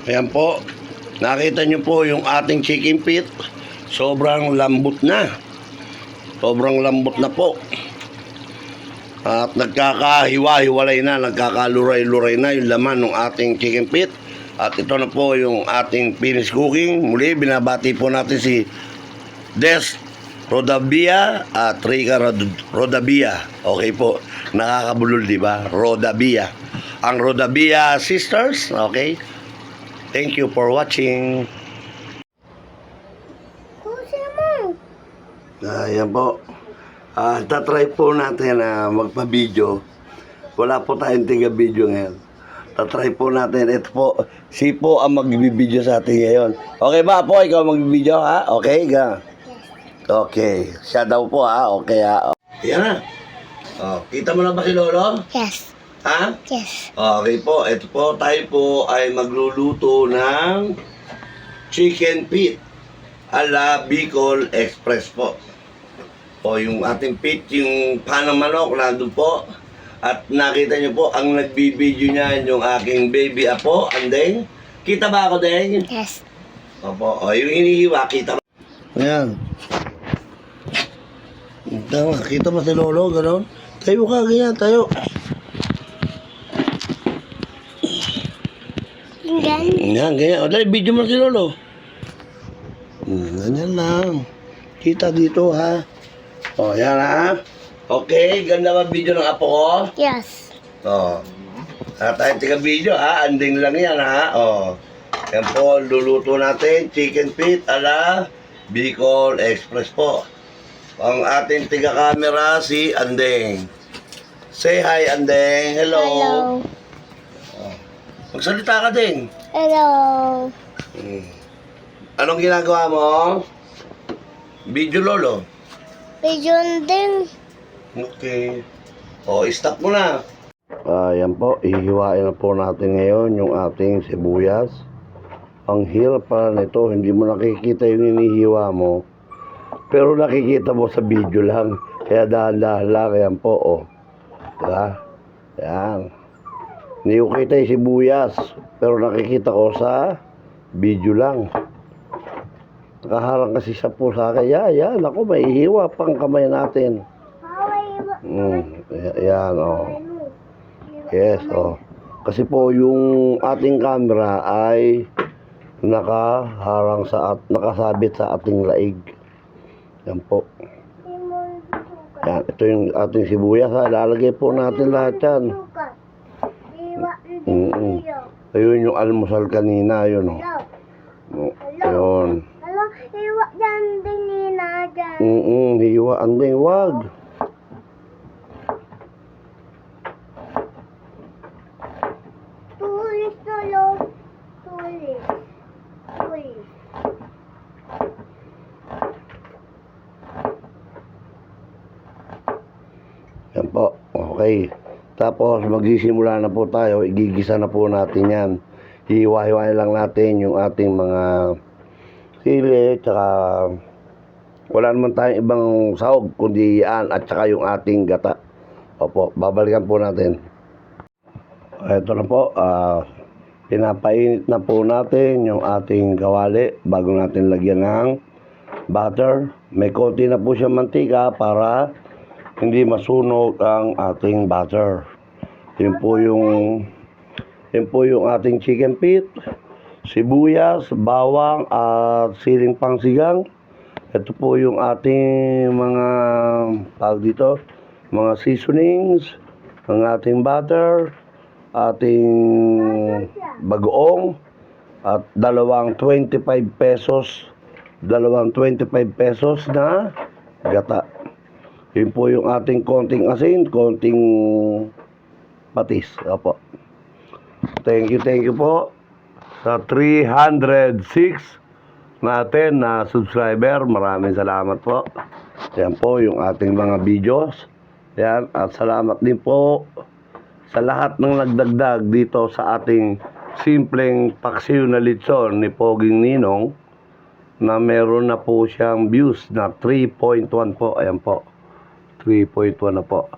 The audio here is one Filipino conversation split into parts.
Ayan po. Nakita nyo po yung ating chicken feet. Sobrang lambot na. Sobrang lambot na po. At nagkakahiwa-hiwalay na, nagkakaluray-luray na yung laman ng ating chicken feet. At ito na po yung ating finished cooking. Muli, binabati po natin si Des Rodabia at Rica Rodabia. Okay po. Nakakabulol, di ba? Rodabia. Ang Rodabia sisters. Okay. Thank you for watching. Ayan po. Tatry po natin na magpa-video. Wala po tayong tiga-video ngayon. Tatry po natin. Ito po, si po ang mag-video sa atin ngayon. Okay ba po? Ikaw mag-video ha? Okay, ga? Okay. Siya daw po ha? Okay ha? Yan na. Kita mo na ba si Lolo? Yes. Ha? Yes. Okay po. Ito po, tayo po ay magluluto ng chicken feet ala Bicol Express po. O yung ating feet, yung panang manok, nandun po. At nakita nyo po, ang nagbibideo niyan yung aking baby apo, Andeng. Kita ba ako, Deng? Yes. Opo. O yung inihiwa, kita ba? Ayan. Tama, kita ba si Lolo? Ganon? Tayo ka, ganyan, tayo. Ganyan. Ganyan. O, dali, video mo si Lolo. Ganyan lang. Kita dito, ha? O, yan, ha? Okay, ganda ba video ng apo ko? Yes. O. Tayo tiga-video, ha? Anding lang yan, ha? O. Yan po, luluto natin. Chicken feet ala Bicol Express po. Ang ating tiga-camera, si Andeng. Say hi, Andeng. Hello. Hello. Magsalita ka, Deng. Hello. Anong ginagawa mo? Video, Lolo. Pigeon din. Okay. O, stop mo na. Yan po, ihiwain na po natin ngayon yung ating sibuyas. Ang hirap pala nito, hindi mo nakikita yung inihiwa mo. Pero nakikita mo sa video lang. Kaya dahan-dahan lang, yan po, o. Diba? Yan. Hindi ko kita yung sibuyas. Pero nakikita ko sa video lang. Nakaharang kasi siya po sa akin. Yan, ako, may ihiwa pang kamay natin. Yan, o. Yes, o. Kasi po, yung ating camera ay nakasabit sa ating laig. Yan po. Yan, ito yung ating sibuyas, ha. Lalagay po natin lahat yan. Ayun yung almusal kanina, yun, o. Ayun. Hiwa dyan din nina dyan. Hiwa. Andeng, wag. Tulis na lang. Tulis. Tulis. Yan po. Okay. Tapos magsisimula na po tayo. Igigisa na po natin yan. Hiwa-hiwain lang natin yung ating mga sili, tsaka wala naman tayong ibang sahog kundi yan at tsaka yung ating gata. Opo, babalikan po natin. Ito na po, pinapainit na po natin yung ating kawali bago natin lagyan ng butter. May konti na po siya mantika para hindi masunog ang ating butter. Yun po yung ating chicken feet, sibuyas, bawang at siling pangsigang. Ito po yung ating mga mga seasonings, ang ating butter, ating bagoong at dalawang 25 pesos na gata. Yun po yung ating konting asin, konting patis. Opo. Thank you po sa 306 natin na subscriber. Maraming salamat po. Yan po yung ating mga videos. Yan. At salamat din po sa lahat ng nagdagdag dito sa ating simpleng paksiw na litson ni Poging Ninong na meron na po siyang views na 3.1 po. Ayan po. 3.1 na po.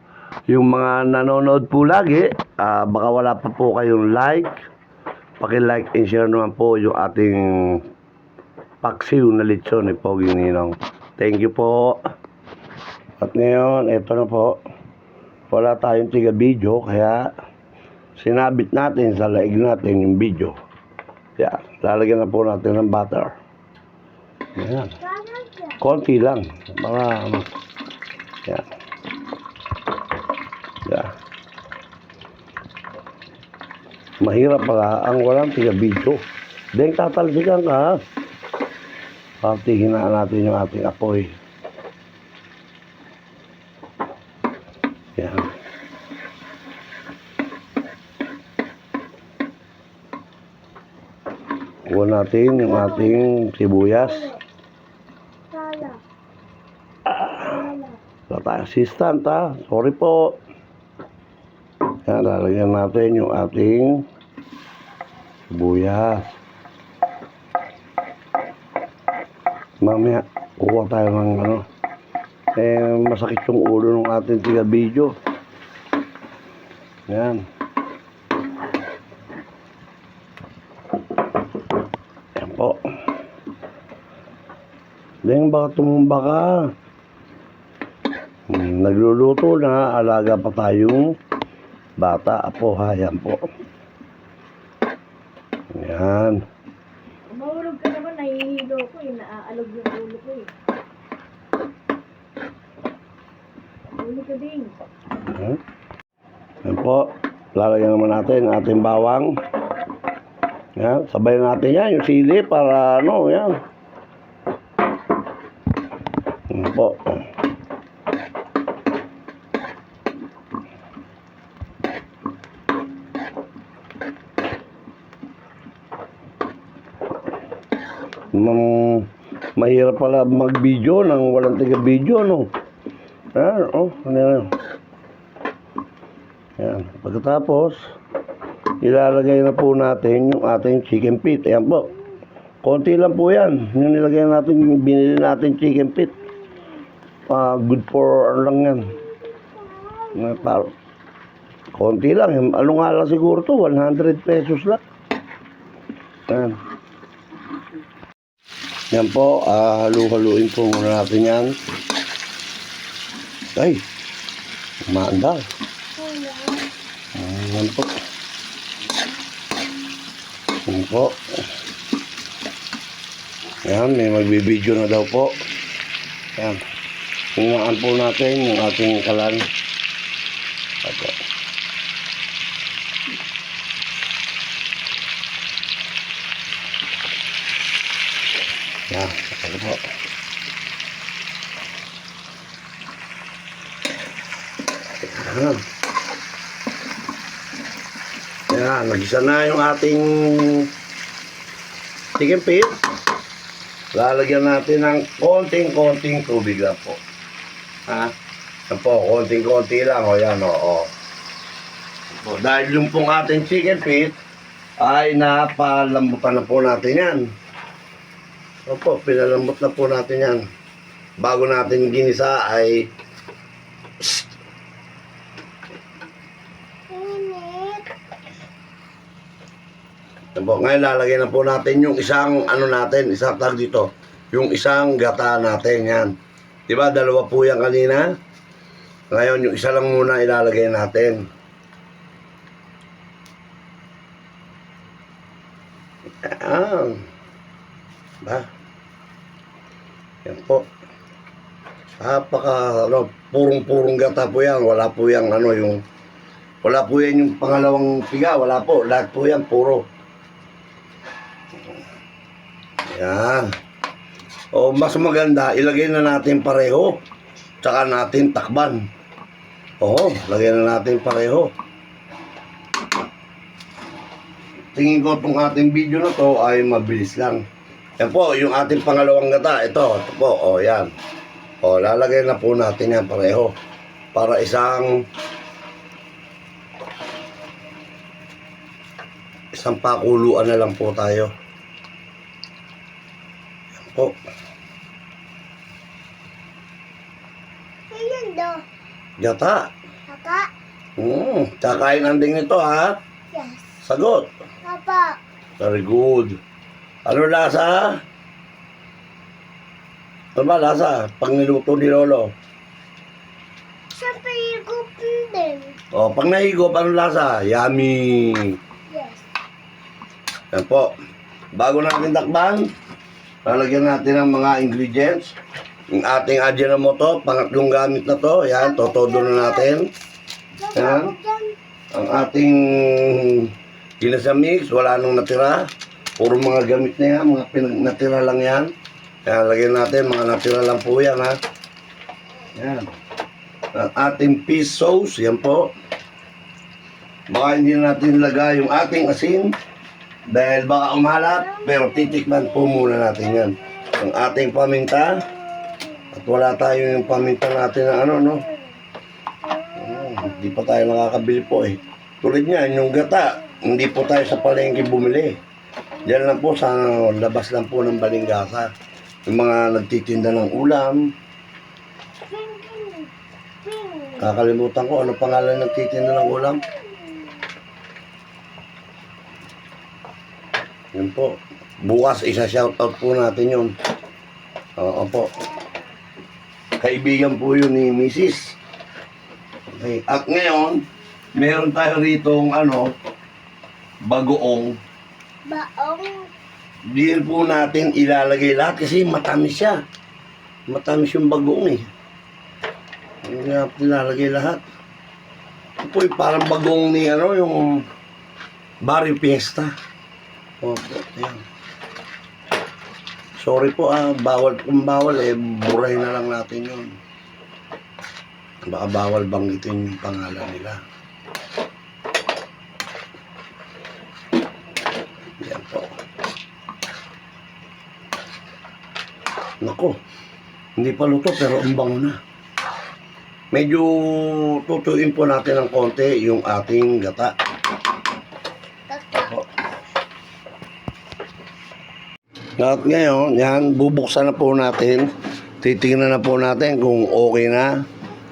Yung mga nanonood po lagi, baka wala pa po kayong like, paki-like and share naman po yung ating paksiw na lechon ni Pogi Ninong. Thank you po. At ngayon, eto na po. Wala tayong tiga-video, kaya sinabit natin sa laig natin yung video. Yan, lalagyan na po natin ng butter. Yan. Konti lang. Mga ano. Yan. Yan. Mahirap pala ang walang tiga-video. Deng tatalsikan ka. Patighinaan natin yung ating apoy. Yan. Kuha natin yung ating sibuyas. Wala tayong assistant ha. Sorry po. Yan, lalagyan natin yung ating sibuyas. Mamaya, kuha tayo ng ano. Masakit yung ulo ng ating tiga-video. Yan. Yan po. Dahil baka tumumba ka. Nagluluto na, alaga pa tayong bata. Apo, hayan po. Yan. Mahulog ka naman, nahihilo ko eh. Naaalog yung ulo ko eh. Ulo ka din. Yan po. Lalagyan naman natin ang ating bawang. Yan. Sabay natin yan. Yung sili para ano. Yan. Yan po. Mahirap pala mag-video nang walang tiga-video, no? Yan, ano yan? Yan. Pagkatapos, ilalagay na po natin yung ating chicken feet. Ayan po. Konti lang po yan. Yung nilagay natin, binili natin chicken feet. Good for, ano lang yan. Konti lang. Ano nga lang siguro to? 100 pesos lang. Yan. Yan po, halu-haluin po muna natin yan. Ay, umaandar. Yan po. Yan po. Yan, may magbibideo na daw po. Yan. Hingaan po natin yung ating kalan. Opo. Yan, ano po. Yan. Yan, nagisa na yung ating chicken feet. Lalagyan natin ng konting-konting tubig lang po. Ha? Yan po, konting-konti lang. O yan, o. O, dahil yung pong ating chicken feet ay napalambutan na po natin yan. Opo, pinalambot na po natin yan. Bago natin ginisa ay ngayon lalagay na po natin yung isang ano natin, isang tag dito. Yung isang gata natin yan. Diba, dalawa po yan kanina. Ngayon yung isa lang muna ilalagay natin. Yan. Ba? Yan po. Ano, purong-purong gata po yan. Wala po yan, ano, wala po yan yung pangalawang piga. Wala po. Lahat po yan, puro. Yan. O, mas maganda, ilagay na natin pareho. Tsaka natin takban. Oo, lagay na natin pareho. Tingin ko itong ating video na to ay mabilis lang. Yan po, yung ating pangalawang gata. Ito po, o yan. O, lalagay na po natin yan pareho. Para isang pakuluan na lang po tayo. Yan po. Ayan do. Gata. Papa? Kakain ang ding nito, ha? Yes. Sagot. Papa? Very good. Ano lasa? Ano ba lasa? Pang niluto ni Lolo. Siyempre, higop din. O, pang nahigop, ano lasa? Yummy. Yes. Yan po. Bago natin takban, lalagyan natin ng mga ingredients. Yung ating Ajinomoto, pangatlong gamit na to. Yan, totodo na natin. Yan. Ang ating ginasamix, wala nang natira. Puro mga gamit na yan, mga natira lang yan. Yan, lagyan natin, mga natira lang po yan, ha. Yan. Ang ating fish sauce, yan po. Baka hindi natin lagay yung ating asin dahil baka umalat, pero titikman po muna natin yan. Ang ating paminta, at wala tayo yung paminta natin na ano, no? Hindi pa tayo nakakabili po eh. Tulad niyan, yung gata, hindi po tayo sa palengke bumili. Diyan lang po sa labas lang po ng Balingasa. Yung mga nagtitinda ng ulam. Kakalimutan ko, ano pangalan nagtitinda ng ulam? Yun po. Bukas, isa-shoutout po natin yun. Oo po. Kaibigan po yun ni Mrs. Okay. At ngayon, meron tayo ritong bagoong. Baong. Diyan po natin ilalagay lahat kasi matamis siya. Matamis yung bagoong eh. Hindi natin ilalagay lahat. Ito po yung parang bagoong ni yung Barrio Fiesta. Opo, yan. Sorry po bawal kung bawal buray na lang natin yun. Baka bawal banggitin yung pangalan nila. Yan po. Nako, hindi pa luto pero ang bango na. Medyo tutuin po natin ng konti yung ating gata. Opo. At ngayon, yan, bubuksan na po natin. Titingnan na po natin kung okay na.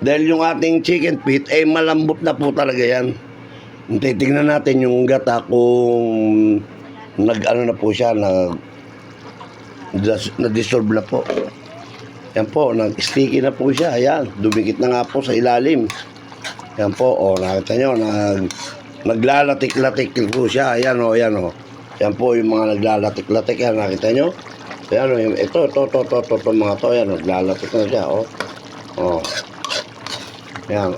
Dahil yung ating chicken feet, malambot na po talaga yan. Titingnan natin yung gata kung na po siya, na-dissolve na po. Yan po, nag-sticky na po siya. Ayan, dumikit na nga po sa ilalim. Yan po, nakita nyo, naglalatik-latik po siya. Ayan ayan Yan po yung mga naglalatik-latik. Yan, nakita nyo? Ayan ito, mga to. Ayan, naglalatik na siya, Ayan,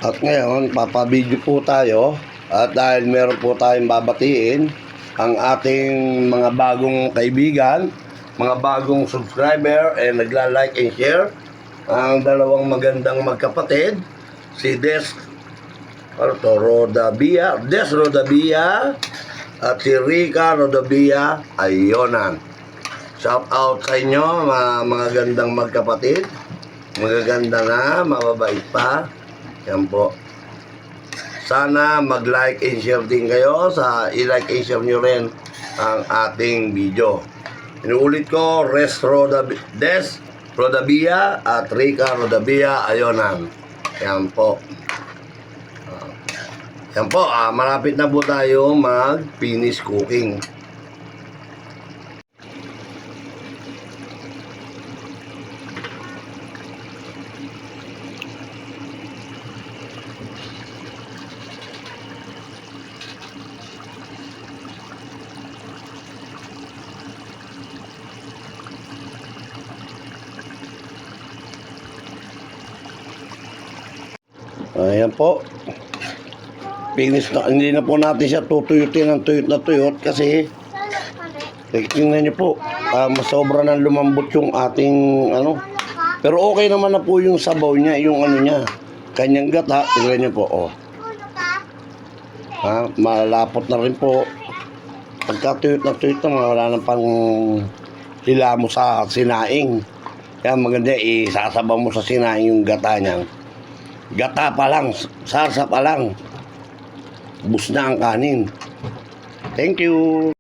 At ngayon, papabidyo po tayo. At dahil meron po tayong babatiin, ang ating mga bagong kaibigan, mga bagong subscriber, nagla-like and share. Ang dalawang magandang magkapatid, si Des Rodabia at si Rica Rodabia Ayonan. Shout out sa inyo, mga gandang magkapatid. Magaganda na, mababait pa. Yan po. Sana mag-like and share din kayo. I-like and share nyo rin ang ating video. Inuulit ko, Des Rodabia at Rica Rodabia Ayonan. Yan po. Yan po, malapit na po tayo mag-finish cooking. Ayan po. Finish na. Hindi na po natin siya tutuyutin ng tuyot kasi tingnan nyo po. Masobra ng lumambot yung ating Pero okay naman na po yung sabaw niya, yung niya. Kanyang gata. Tingnan nyo po. Malapot na rin po. Pagka tuyot na wala nang pang hila mo sa sinaing. Kaya maganda isasabaw mo sa sinaing yung gata niya. Gata pa lang, sarsa pa lang. Bus na ang kanin. Thank you.